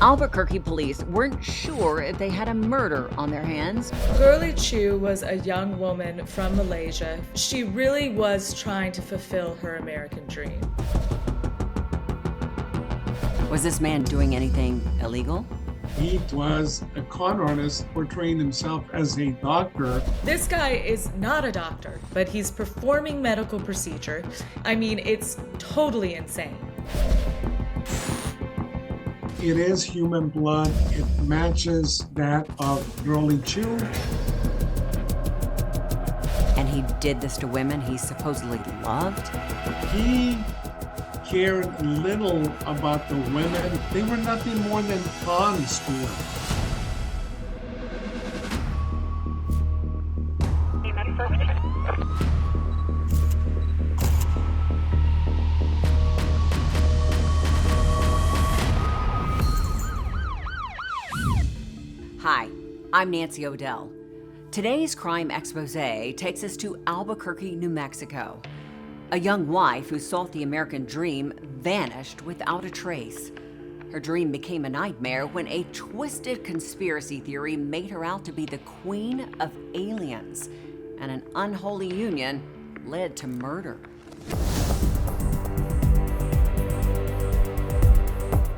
Albuquerque police weren't sure if they had a murder on their hands. Girly Chu was a young woman from Malaysia. She really was trying to fulfill her American dream. Was this man doing anything illegal? He was a con artist portraying himself as a doctor. This guy is not a doctor, but he's performing medical procedure. I mean, it's totally insane. It is human blood. It matches that of Girly Chew. And he did this to women he supposedly loved? He cared little about the women. They were nothing more than pawns to him. Hi, I'm Nancy O'Dell. Today's crime exposé takes us to Albuquerque, New Mexico. A young wife who sought the American dream vanished without a trace. Her dream became a nightmare when a twisted conspiracy theory made her out to be the queen of aliens, and an unholy union led to murder.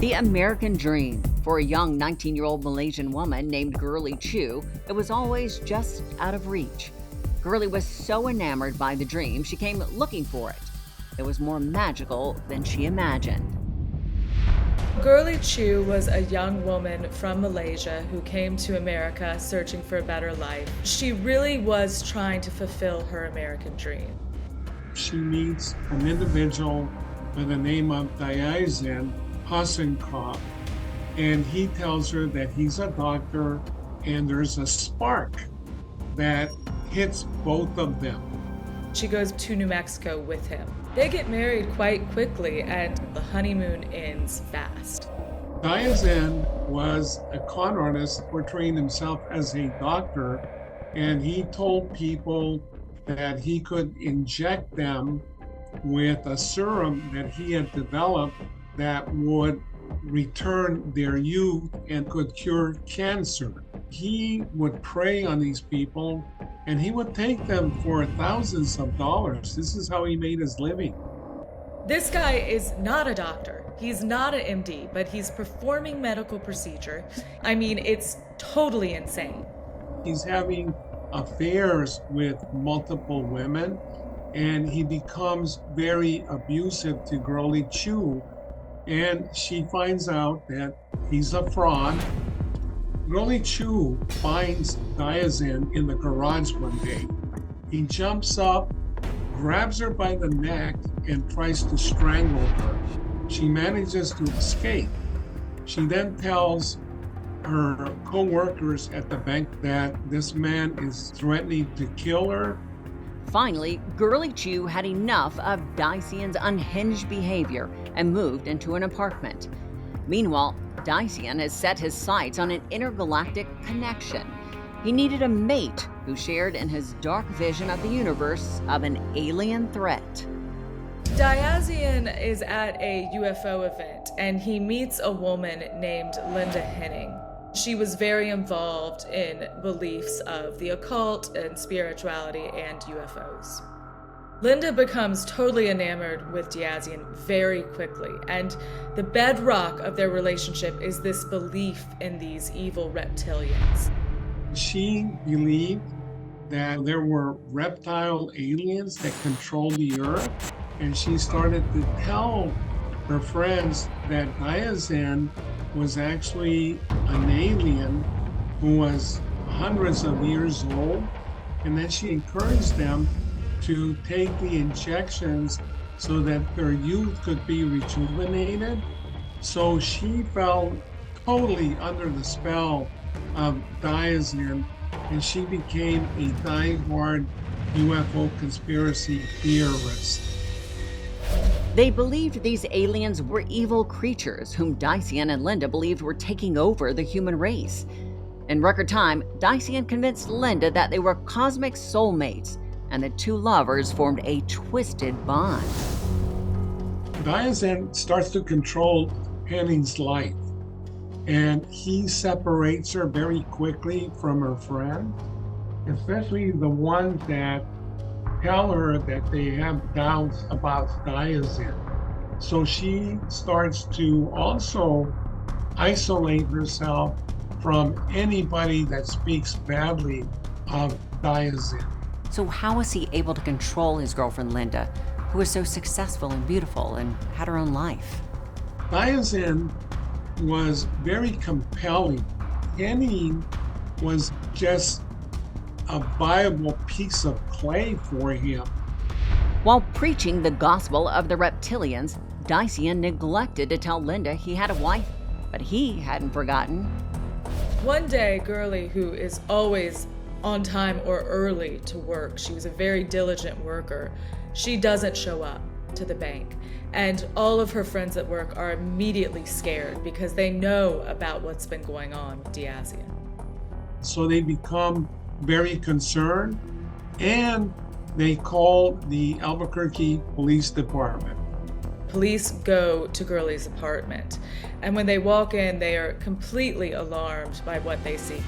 The American dream. For a young 19-year-old Malaysian woman named Girly Chu, it was always just out of reach. Girly was so enamored by the dream, she came looking for it. It was more magical than she imagined. Girly Chu was a young woman from Malaysia who came to America searching for a better life. She really was trying to fulfill her American dream. She meets an individual by the name of Dazen, and he tells her that he's a doctor and there's a spark that hits both of them. She goes to New Mexico with him. They get married quite quickly and the honeymoon ends fast. Dazen was a con artist portraying himself as a doctor, and he told people that he could inject them with a serum that he had developed that would return their youth and could cure cancer. He would prey on these people and he would take them for thousands of dollars. This is how he made his living. This guy is not a doctor. He's not an MD, but he's performing medical procedure. I mean, it's totally insane. He's having affairs with multiple women and he becomes very abusive to Girly Chu. And she finds out that he's a fraud. Girly Chu finds Dazen in the garage one day. He jumps up, grabs her by the neck, and tries to strangle her. She manages to escape. She then tells her co-workers at the bank that this man is threatening to kill her. Finally, Girly Chu had enough of Dazen's unhinged behavior and moved into an apartment. Meanwhile, Dazen has set his sights on an intergalactic connection. He needed a mate who shared in his dark vision of the universe of an alien threat. Dazen is at a UFO event and he meets a woman named Linda Henning. She was very involved in beliefs of the occult and spirituality and UFOs. Linda becomes totally enamored with Dazen very quickly, and the bedrock of their relationship is this belief in these evil reptilians. She believed that there were reptile aliens that controlled the earth, and she started to tell her friends that Dazen was actually an alien who was hundreds of years old, and then she encouraged them to take the injections so that their youth could be rejuvenated. So she fell totally under the spell of Dazen, and she became a die-hard UFO conspiracy theorist. They believed these aliens were evil creatures whom Dazen and Linda believed were taking over the human race. In record time, Dazen convinced Linda that they were cosmic soulmates, and the two lovers formed a twisted bond. Dazen starts to control Henning's life, and he separates her very quickly from her friend, especially the ones that tell her that they have doubts about Dazen. So she starts to also isolate herself from anybody that speaks badly of Dazen. So how was he able to control his girlfriend Linda, who was so successful and beautiful and had her own life? Dazen was very compelling. Henning was just a viable piece of clay for him. While preaching the gospel of the reptilians, Dazen neglected to tell Linda he had a wife, but he hadn't forgotten. One day, Girly, who is always on time or early to work, she was a very diligent worker, she doesn't show up to the bank. And all of her friends at work are immediately scared because they know about what's been going on with Dazen. So they become very concerned, and they call the Albuquerque Police Department. Police go to Girly's apartment, and when they walk in, they are completely alarmed by what they see.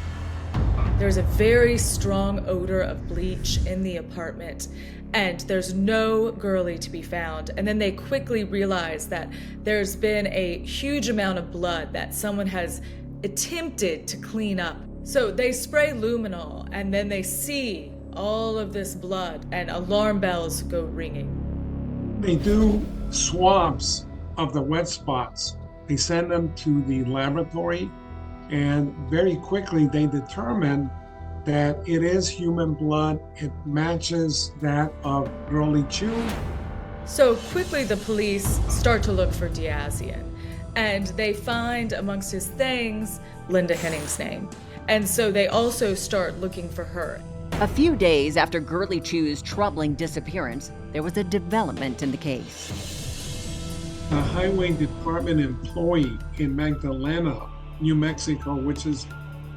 There's a very strong odor of bleach in the apartment, and there's no Girly to be found. And then they quickly realize that there's been a huge amount of blood that someone has attempted to clean up. So they spray luminol, and then they see all of this blood, and alarm bells go ringing. They do swabs of the wet spots. They send them to the laboratory, and very quickly they determine that it is human blood. It matches that of Girly Chu. So quickly the police start to look for Dazen, and they find amongst his things Linda Henning's name. And so they also start looking for her. A few days after Girly Chew's troubling disappearance, there was a development in the case. A highway department employee in Magdalena, New Mexico, which is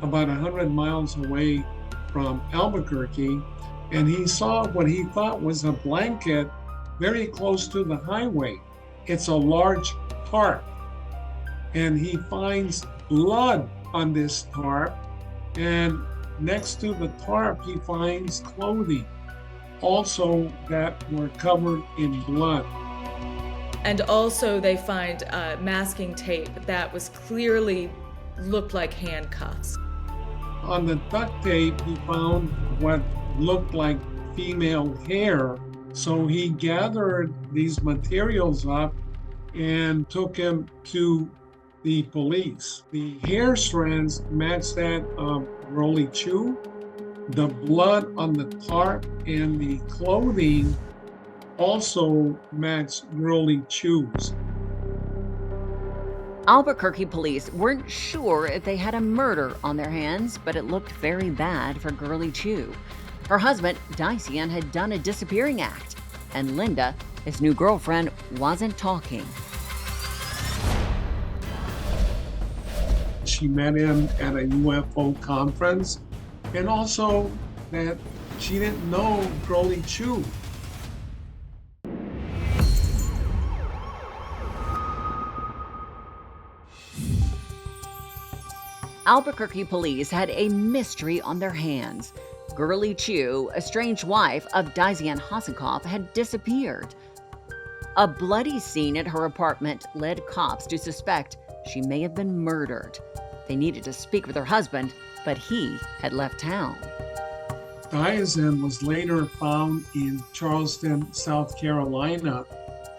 about 100 miles away from Albuquerque, and he saw what he thought was a blanket very close to the highway. It's a large tarp, and he finds blood on this tarp, and next to the tarp he finds clothing also that were covered in blood. And also they find masking tape that was clearly looked like handcuffs. On the duct tape, he found what looked like female hair. So he gathered these materials up and took him to the police. The hair strands matched that of Girly Chu. The blood on the tarp and the clothing also matched Girly Chu's. Albuquerque police weren't sure if they had a murder on their hands, but it looked very bad for Girly Chu. Her husband, Dazen, had done a disappearing act, and Linda, his new girlfriend, wasn't talking. She met him at a UFO conference, and also that she didn't know Girly Chu. Albuquerque police had a mystery on their hands. Girly Chu, estranged wife of Dazen Hasselhoff, had disappeared. A bloody scene at her apartment led cops to suspect she may have been murdered. They needed to speak with her husband, but he had left town. Dazen was later found in Charleston, South Carolina,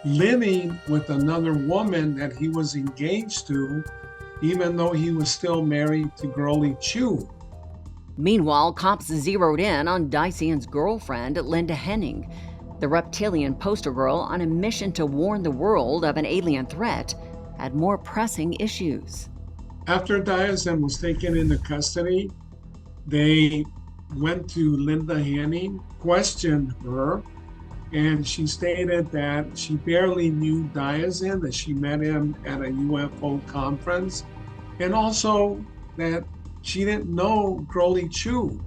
living with another woman that he was engaged to, even though he was still married to Girly Chu. Meanwhile, cops zeroed in on Dazen's girlfriend, Linda Henning. The reptilian poster girl, on a mission to warn the world of an alien threat, had more pressing issues. After Dazen was taken into custody, they went to Linda Henning, questioned her, and she stated that she barely knew Dazen, that she met him at a UFO conference, and also that she didn't know Girly Chu.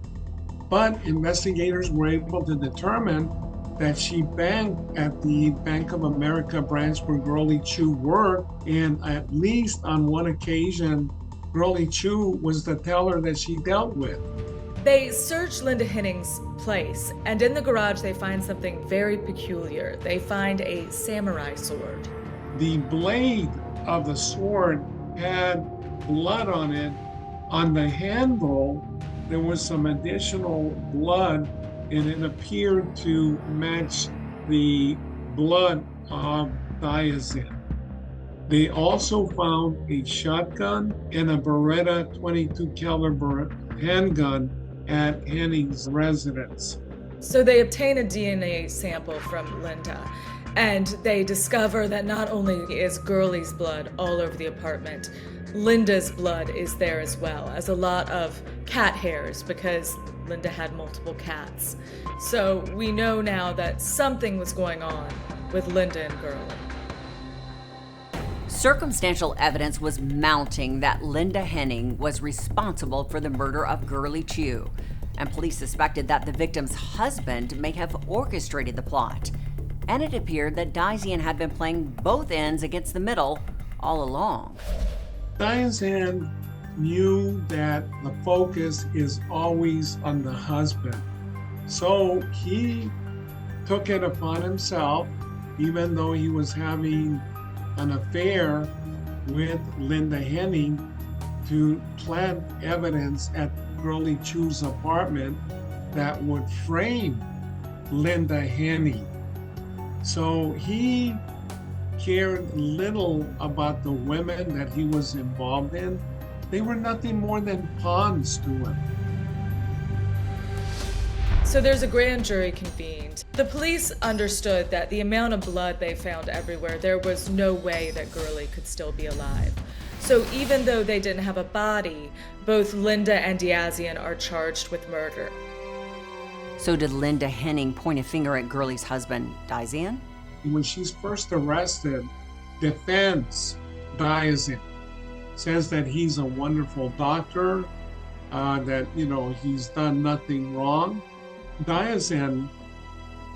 But investigators were able to determine that she banked at the Bank of America branch where Girly Chu worked, and at least on one occasion, Girly Chu was the teller that she dealt with. They search Linda Henning's place, and in the garage they find something very peculiar. They find a samurai sword. The blade of the sword had blood on it. On the handle, there was some additional blood, and it appeared to match the blood of Dazen. They also found a shotgun and a Beretta 22 caliber handgun at Henning's residence. So they obtain a DNA sample from Linda, and they discover that not only is Girly's blood all over the apartment, Linda's blood is there as well, as a lot of cat hairs because Linda had multiple cats. So we know now that something was going on with Linda and Girly. Circumstantial evidence was mounting that Linda Henning was responsible for the murder of Girly Chew, and police suspected that the victim's husband may have orchestrated the plot. And it appeared that Dazen had been playing both ends against the middle all along. Dazen knew that the focus is always on the husband. So he took it upon himself, even though he was having an affair with Linda Henning, to plant evidence at Girly Chew's apartment that would frame Linda Henning. So he cared little about the women that he was involved in. They were nothing more than pawns to him. So there's a grand jury convened. The police understood that the amount of blood they found everywhere, there was no way that Girly could still be alive. So even though they didn't have a body, both Linda and Dazen are charged with murder. So did Linda Henning point a finger at Girly's husband, Dazen? When she's first arrested, defends Dazen, says that he's a wonderful doctor, that, he's done nothing wrong. Dazen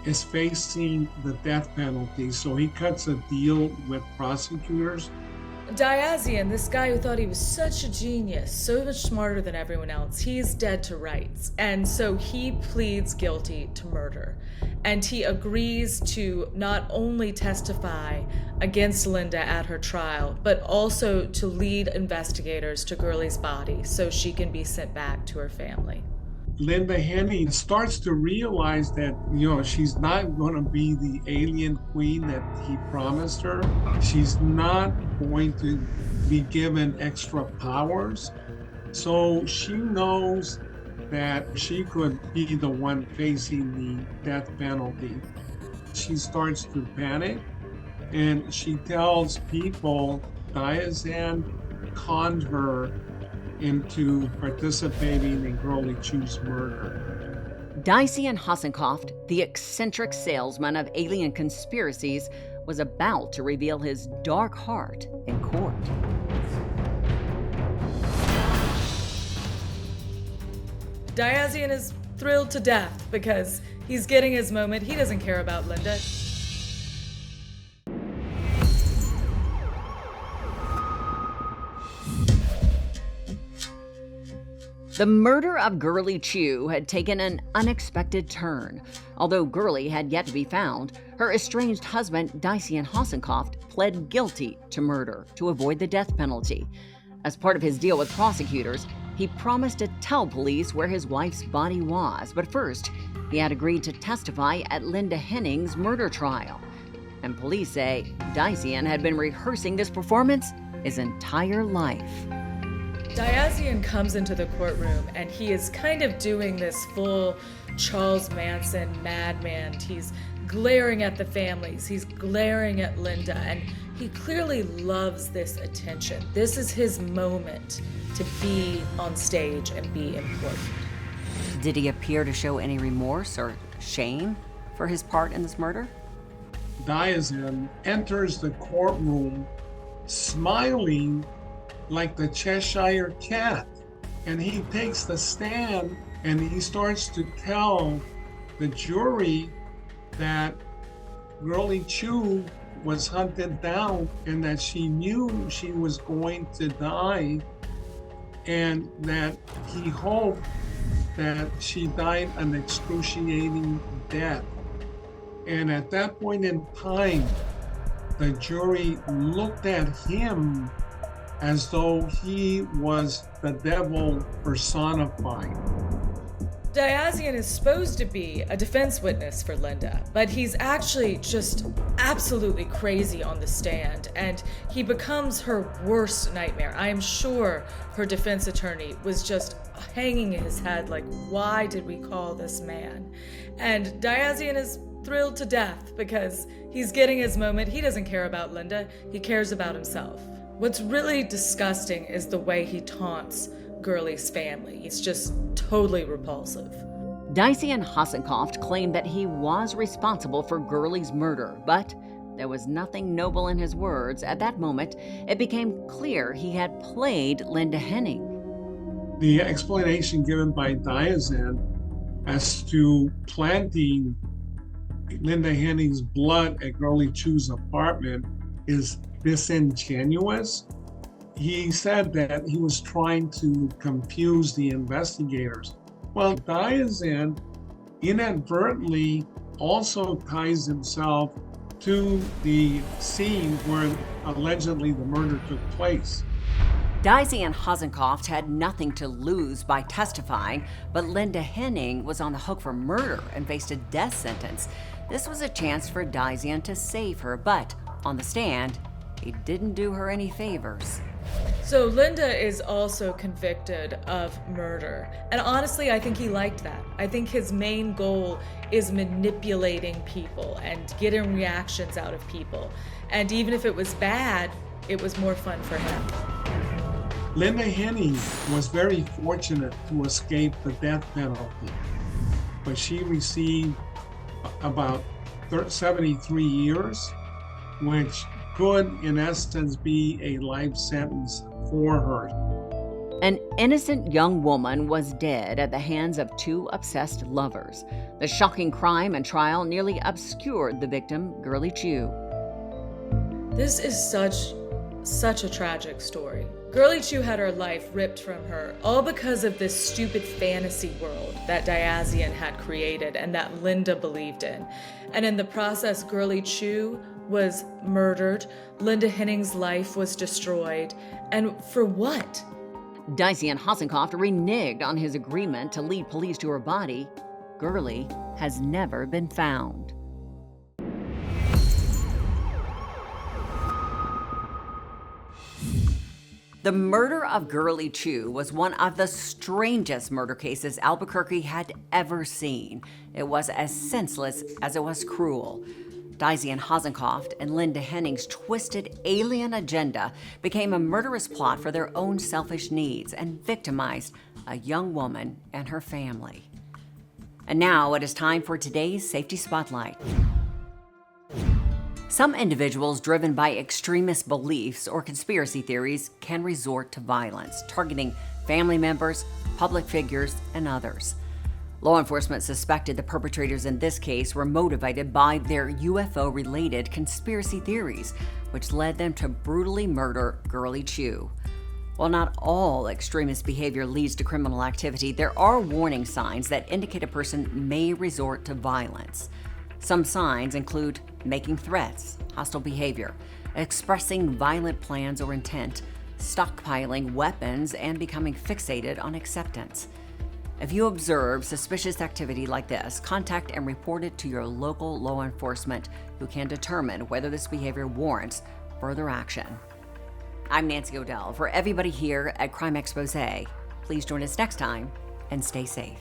is facing the death penalty, so he cuts a deal with prosecutors. Dazen, this guy who thought he was such a genius, so much smarter than everyone else, he's dead to rights. And so he pleads guilty to murder. And he agrees to not only testify against Linda at her trial, but also to lead investigators to Girly's body so she can be sent back to her family. Linda Henning starts to realize that, she's not going to be the alien queen that he promised her. She's not going to be given extra powers. So she knows that she could be the one facing the death penalty. She starts to panic, and she tells people Dazen conned her into participating in Girly Chew's murder. Dazen Hassenkopf, the eccentric salesman of alien conspiracies, was about to reveal his dark heart in court. Dazen is thrilled to death because he's getting his moment. He doesn't care about Linda. The murder of Girly Chew had taken an unexpected turn. Although Girly had yet to be found, her estranged husband, Dazen Hassenkopf, pled guilty to murder to avoid the death penalty. As part of his deal with prosecutors, he promised to tell police where his wife's body was, but first, he had agreed to testify at Linda Henning's murder trial. And police say Dazen had been rehearsing this performance his entire life. Dazen comes into the courtroom and he is kind of doing this full Charles Manson madman. He's glaring at the families, he's glaring at Linda, and he clearly loves this attention. This is his moment to be on stage and be important. Did he appear to show any remorse or shame for his part in this murder? Dazen enters the courtroom smiling like the Cheshire Cat, and he takes the stand and he starts to tell the jury that Girly Chew was hunted down and that she knew she was going to die and that he hoped that she died an excruciating death. And at that point in time, the jury looked at him as though he was the devil personified. Dazen is supposed to be a defense witness for Linda, but he's actually just absolutely crazy on the stand, and he becomes her worst nightmare. I am sure her defense attorney was just hanging his head like, why did we call this man? And Dazen is thrilled to death because he's getting his moment. He doesn't care about Linda, he cares about himself. What's really disgusting is the way he taunts Girly's family. He's just totally repulsive. Dazen Hassenkoft claimed that he was responsible for Girly's murder, but there was nothing noble in his words. At that moment, it became clear he had played Linda Henning. The explanation given by Dazen as to planting Linda Henning's blood at Girly Chew's apartment is disingenuous. He said that he was trying to confuse the investigators. Well, Dazen inadvertently also ties himself to the scene where allegedly the murder took place. Dazen Hassenkoft had nothing to lose by testifying, but Linda Henning was on the hook for murder and faced a death sentence. This was a chance for Dazen to save her, but on the stand, he didn't do her any favors. So Linda is also convicted of murder. And honestly, I think he liked that. I think his main goal is manipulating people and getting reactions out of people. And even if it was bad, it was more fun for him. Linda Henning was very fortunate to escape the death penalty, but she received about 73 years, which could, in essence, be a life sentence for her. An innocent young woman was dead at the hands of two obsessed lovers. The shocking crime and trial nearly obscured the victim, Girly Chew. This is such a tragic story. Girly Chu had her life ripped from her, all because of this stupid fantasy world that Dazen had created and that Linda believed in. And in the process, Girly Chu was murdered, Linda Henning's life was destroyed, and for what? Dazen Hassenkoft reneged on his agreement to lead police to her body. Girly has never been found. The murder of Girly Chew was one of the strangest murder cases Albuquerque had ever seen. It was as senseless as it was cruel. Dazen Hassenkoft and Linda Henning's twisted alien agenda became a murderous plot for their own selfish needs and victimized a young woman and her family. And now it is time for today's Safety Spotlight. Some individuals driven by extremist beliefs or conspiracy theories can resort to violence, targeting family members, public figures, and others. Law enforcement suspected the perpetrators in this case were motivated by their UFO-related conspiracy theories, which led them to brutally murder Girly Chew. While not all extremist behavior leads to criminal activity, there are warning signs that indicate a person may resort to violence. Some signs include making threats, hostile behavior, expressing violent plans or intent, stockpiling weapons, and becoming fixated on acceptance. If you observe suspicious activity like this, contact and report it to your local law enforcement, who can determine whether this behavior warrants further action. I'm Nancy O'Dell. For everybody here at Crime Exposé, please join us next time and stay safe.